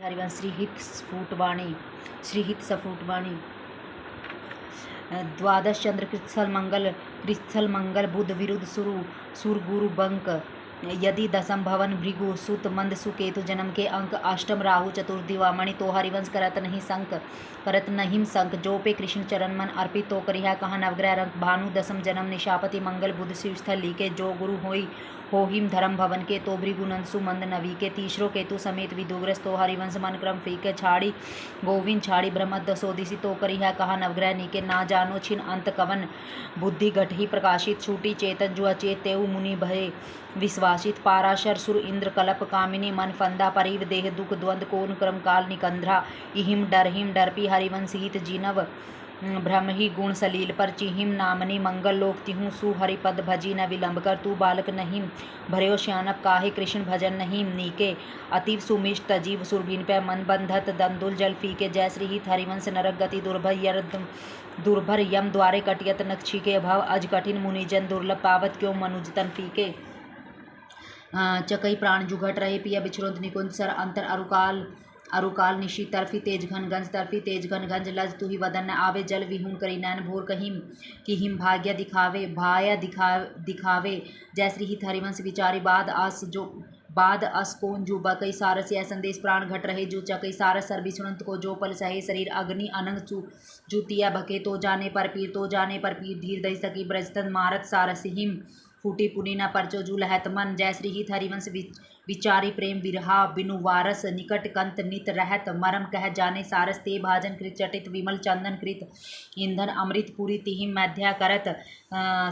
हरिवंश श्रीहित स्फुटवाणी द्वादश चंद्र कृत्स्थल मंगल बुध विरुद्ध सुर गुरु बंक यदि दसम भवन भृगु सुत मंद सुकेतु जन्म के अंक अष्टम राहु चतुर्दिवा मणि तो हरिवंश करत नहीं संक जो पे कृष्ण चरण मन अर्पित तो करिहा कहा नवग्रह रंग भानु दसम जन्म निशापति मंगल बुध शिव स्थल लीके जो गुरु होहिम धर्म भवन के तो भृगुनंसु मंद नवी के तीसरो केतु समेत विदुग्रस्त तो हरिवंश मन क्रम फीके छाड़ी गोविंद छाड़ी ब्रह्मद सोदिसी तो करिहा कहा नवग्रह नीके ना जानो छिन अंत कवन बुद्धि घटही प्रकाशित छूटी चेतन जो अचेत तेउ मुनि भय विश्वासित पाराशर सुर इंद्र कलप कामिनी मन फंदा परिव देह दुख द्वंद कोन क्रम काल निकंद्रा इहिम डरपी हरिवंश हित जीनव ब्रह्म ही गुण सलील पर चिहिम नामनी मंगल लोक तिहूँ सु हरिपद भजी न विलंब कर तू बालक नहीं भरयो श्यानप काहे कृष्ण भजन नहीं नीके अतीव सुमिष्ट तजीव सुरभीन पे मन बंधत दंदुल जल फीके जय श्री हित हरिवंश नरक गति दुर्भर यम द्वारे कटियत नक्षी के भव अज कठिन मुनिजन दुर्लभ पावत क्यों मनुज तन फीके चकई प्राण जुघट रहे पिया बिछुरंत निकुंज सर अंतर अरुकाल निशी तरफी तेज घन गंज लज तुही वदन न आवे जल विहून करी नैन भोर कहिम कि हिम भाग्य दिखावे जय श्री हित हरिवंश विचारी बाद अस कौन जो बकई सारस यह संदेश प्राण घट रहे जो चकई सारस सर बिछुरंत को जो पल सहे शरीर अग्नि अनंग जूतिया भके तो जाने पर पीर धीर दई सकी ब्रजतन मारत सारस हिम फूटी पुनी न परचो जू लहत मन जय श्री हित हरिवंश विचारी प्रेम विरहा बिनु वारस निकट कंत नित रहत मरम कह जाने सारस ते भाजन कृत चटित विमल चंदन कृत ईंधन अमृत पुरी तिहिम मध्या करत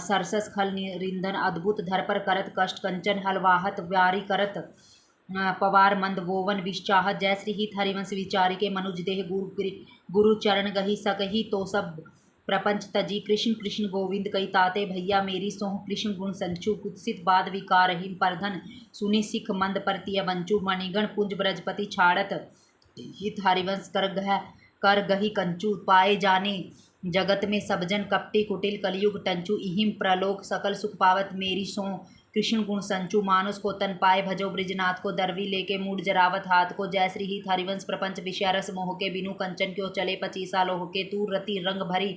सरसस खल रिंधन अद्भुत धरपर करत कष्ट कंचन हलवाहत व्यारी करत पवार मंद वोवन विश्चाहत जय श्री हित हरिवंश विचारी के मनुज देह गुरु चरण गही सकही तो सब प्रपंच तजी कृष्ण गोविंद कई ताते भैया मेरी सोह कृष्ण गुण संचु कुत्सित बाद विकारहीन परधन सुनि सिख मंद परतिय वंचु मणिगण पुंज ब्रजपति छाड़त हित हरिवंश कर गही कंचु पाए जाने जगत में सबजन कपटी कुटिल कलयुग टंचु इहिम प्रलोक सकल सुख पावत मेरी सोह कृष्ण गुण संचु मानुष को तन पाए भजो ब्रिजनाथ को दरवी लेके मूड जरावत हाथ को जय श्री हित हरिवंश प्रपंच विषय रस मोह के बिनु कंचन क्यों चले 25 सालों के तू रति रंग भरी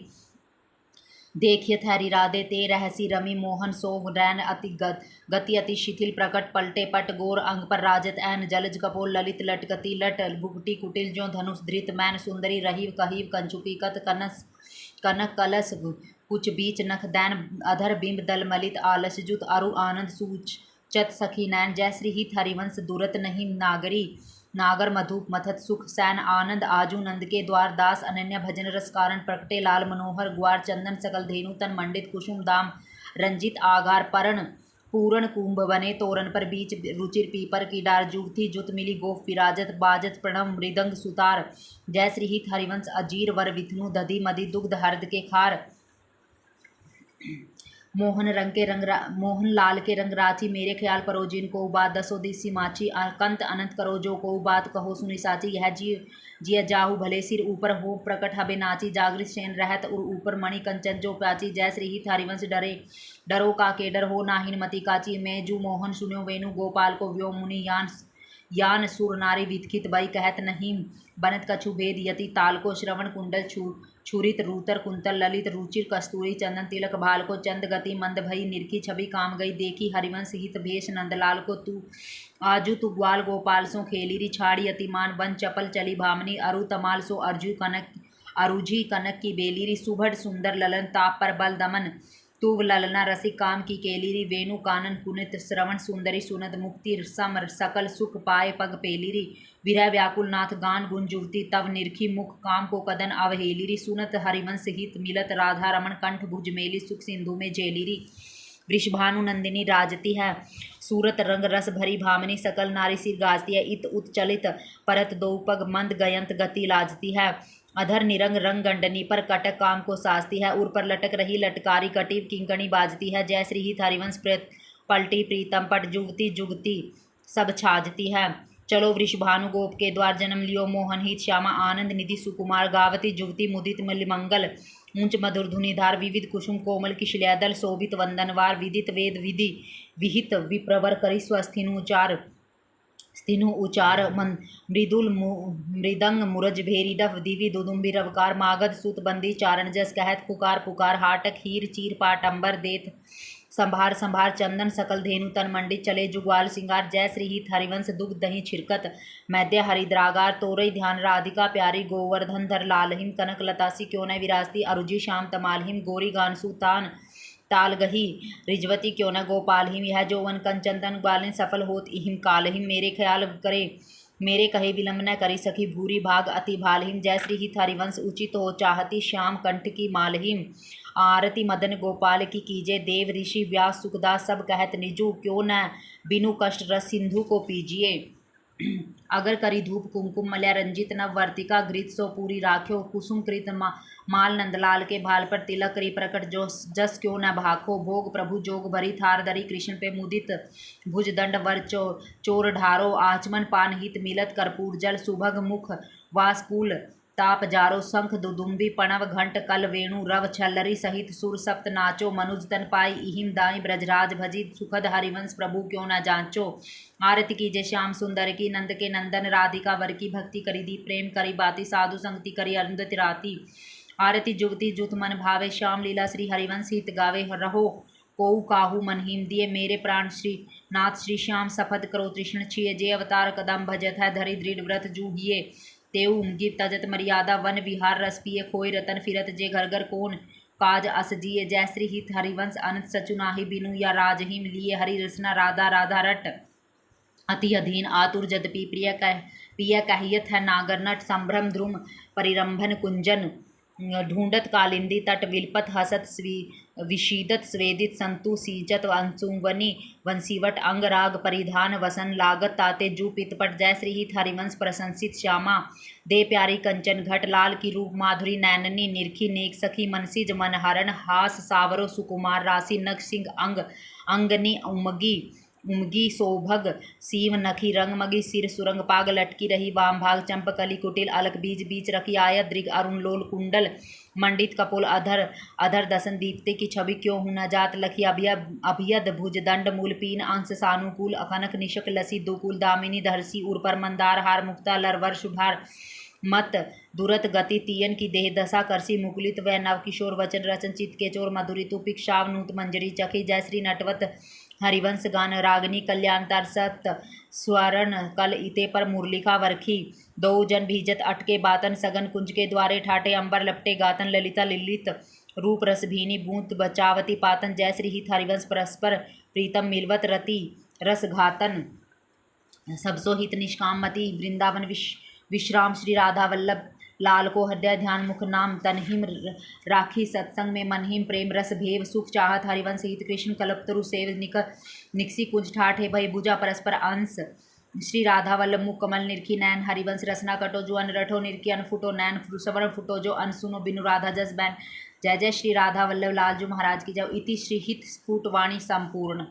देखिए थैरी राधे ते रहसी रमी मोहन सोह रैन गति अति शिथिल प्रकट पलटे पट गोर अंग पर राजत ऐन जलज कपोल ललित लटकती लट भुगटी कुटिल जो धनुष धृत मैन सुंदरी रहीव कहीव कंचुकी कत कनक कलश कुछ बीच नख दैन अधर बिंब दल मलित आलस जुत अरु आनंद सूच चत सखी नैन जय श्री हित हरिवंश दूरत नहीं नागर मधुप मथत सुख सैन आनंद आजू नंद के द्वार दास अनन्य भजन रस कारण प्रकटे लाल मनोहर ग्वार चंदन सकल धेनु तन मंडित कुसुम दाम रंजित आगार परण पूर्ण कुंभ बने तोरण पर बीच रुचिर पीपर की डार जुगथी जुत मिली गोफ विराजत बाजत प्रणव मृदंग सुतार जय श्री हित हरिवंश अजीर वर विथनु दधि मदि दुग्ध हर्द के खार मोहन लाल के रंग राची मेरे ख्याल परो जिन को बात दसो दिसी माची कंत अनंत करो जो को बात कहो सुनी साची यह जिया जाहु भले सिर ऊपर हो प्रकट हबे नाची जागृत सेन रहत और ऊपर मणि कंचन जो प्राची जय श्री हित हरिवंश डरो का के डर हो नाहिन मति काची मैं जू मोहन सुनो वेणु गोपाल को व्योम मुनि यान सुर नारी विदखित बई कहत नहीं बनत कछु भेद यति ताल को श्रवण कुंडल छुरित रूतर कुंतल ललित रुचिर कस्तूरी चंदन तिलक भाल को चंद गति मंद भई निरखी छवि काम गई देखी हरिवंश हित भेष नंदलाल को तू आजू तू ग्वाल गोपाल सो खेलीरी छाड़ी अतिमान बन चपल चली भामनी अरु तमाल सो अरुझी कनक की बेलीरी सुभट सुंदर ललन ताप पर बल दमन तूव ललना रसिक काम की केलीरी वेणु कानन पुनित श्रवण सुंदरी सुनत मुक्ति समर सकल सुख पाए पग पेलीरी विरह व्याकुल नाथ गान गुंजुवती तव निरखी मुख काम को कदन अवहेलीरी सुनत हरिवंश हित मिलत राधा रमण कंठ भुज मेली सुख सिंधु में जेलीरी वृषभानु नंदिनी राजती है सूरत रंग रस भरी भामनी सकल नारी सिर गाजती है इत उत्चलित परत दो पग मंद गयंत गति लाजती है अधर निरंग रंग गंडनी पर कटक काम को साजती है उर पर लटक रही लटकारी कटिव किंकणी बाजती है जय श्री हित हरिवंश पलटी प्रीतम पट जुगती जुगती सब छाजती है चलो वृषभानु गोप के द्वार जन्म लियो मोहन हित श्यामा आनंद निधि सुकुमार गावती जुगती मुदित मंगल ऊंच मधुर धुनीधार विविध कुसुम कोमल किशल्यादल शोभित वंदनवार विदित वेद विधि विहित विप्रवर करी स्वस्थिनुचार स्थिनु उचार मृदुल मृदंग मुरज भेरी डफ दिवि दुदुम्बी रवकार मागध सूत बंदी चारण जस कहत पुकार पुकार हाटक हीर चीर पाटंबर देत संभार संभार चंदन सकल धेनु तन मंडित चले जुग्वाल सिंगार जय श्री हित हरिवंश दुग्ध दही छिरकत मैद्य हरिद्रागार तोरई ध्यान राधिका प्यारी गोवर्धन धर लालहिम कनक लतासी क्यों न विरासती अरुजि श्याम तमालहिम गोरी गानसु तान तालगही रिजवती क्यों न गोपालहिम यह जौवन कंचंदन ग्वालिन सफल होत इहिम कालहिम मेरे ख्याल करे मेरे कहे विलंब न करी सखी भूरी भाग अति भालहिम जय श्री हित हरिवंश उचित हो चाहती श्याम कंठ की मालहिम आरती मदन गोपाल की कीजे देव ऋषि व्यास सुखदास सब कहत निजु क्यों न बिनु कष्ट रस सिंधु को पीजिए अगर करी धूप कुमकुम मल्या रंजित नव वर्तिका घृत सो पूरी राख्यो कुसुम कृत माल नंदलाल के भाल पर तिलक करी प्रकट जो जस क्यों न भाखो भोग प्रभु जोग भरी थार दरी कृष्ण पे मुदित भुज दंड वर चोर ढारो आचमन पान हित मिलत कर्पूर जल सुभग मुख वासकूल ताप जारो शंख दुदुम्बी पणव घंट कल वेणु रव छल्लरी सहित सुर सप्त नाचो मनुज तन पाई इहिम दाई ब्रजराज भजी सुखद हरिवंश प्रभु क्यों न जांचो आरती कीजे श्याम सुंदर की नंद के नंदन राधिका वर की भक्ति करी दी प्रेम करी बाती साधु संगति करी अरुंधति राती आरती जुगती जुत मन भावे श्याम लीला श्री हरिवंश हित गावे रहो कोऊ काहू मनहीम दिए मेरे प्राण श्री नाथ श्री श्याम सफद करो तृष्ण छिए जे अवतार कदम भजत है धरि दृढ़ व्रत जूहिए तेऊ उमगी तजत मर्यादा वन विहार रस पिए खोई रतन फिरत जे घर घर कौन काज अस जिए जय श्री हित हरिवंश अनंत सचुनाहि बिनु या राजहिम लिए हरि रसना राधा राधा रट अति अधीन आतुर जदपि प्रिय कहियत है नागर नट संभ्रम ध्रुम परिरंभन कुंजन ढूंढत कालिंदी तट विलपत हसत विशीदत स्वेदित संतु सींचत अंशुवनी वंशीवट अंग राग परिधान वसन लागत ताते जू पितपट जय श्री हित हरिवंश प्रशंसित श्यामा दे प्यारी कंचन घट लाल की रूप माधुरी नैननी निरखी नेक सखी मनसिज मनहरण हास सावरो सुकुमार राशि नख सिंह अंग अंगनी उमगी सौभग सीव नखी रंगमगी सिर सुरंग पाग लटकी रही वाम भाग चंपकली कुटिल अलक बीज बीच रखी आयत दृग अरुण लोल कुंडल मंडित कपोल अधर अधर दसन दीप्ति की छवि क्यों हूं न जात लखी अभियद भुज दंड मूल पीन अंश सानुकूल अखनक निशक लसी दुकुल दामिनी धरसी उर पर मंदार हार मुक्ता लरवर शुभार मत दुरत गति तीयन की देह दशा करसी मुकुलित व नव किशोर वचन रचन चित के चोर मधुरी तुपिक शाव नूत मंजरी चखी जय श्री नटवत हरिवंश गान रागनी कल्याणतर सत स्वरण कल इते पर मुरलिका वरखी दो जन भीजत अटके बातन सगन कुंज के द्वारे ठाटे अंबर लपटे गातन ललिता लिलित रूप रस भीनी बूंत बचावती पातन जय श्री हित हरिवंश परस्पर प्रीतम मिलवत रति रस घातन सबसो हित निष्काम मति वृंदावन विश्राम श्री राधा वल्लभ लाल को हृदय ध्यान मुख नाम तनहिम राखी सत्संग में मनहिम प्रेम रस भेव सुख चाहत हरिवंश हित कृष्ण कल्पतरु सेव निकसी कुंज ठाठे भय भुजा परस्पर अंश श्री राधा वल्लभ मुख कमल निरखी नैन हरिवंश रसना कटो जो अन रठो निरखी अन फुटो नैन सवर्ण फुटो जो अन सुनो बिनु राधा जस बैन जय जय श्री राधा वल्लभ लाल जी महाराज की जय इति श्री हित स्फुट वाणी संपूर्ण।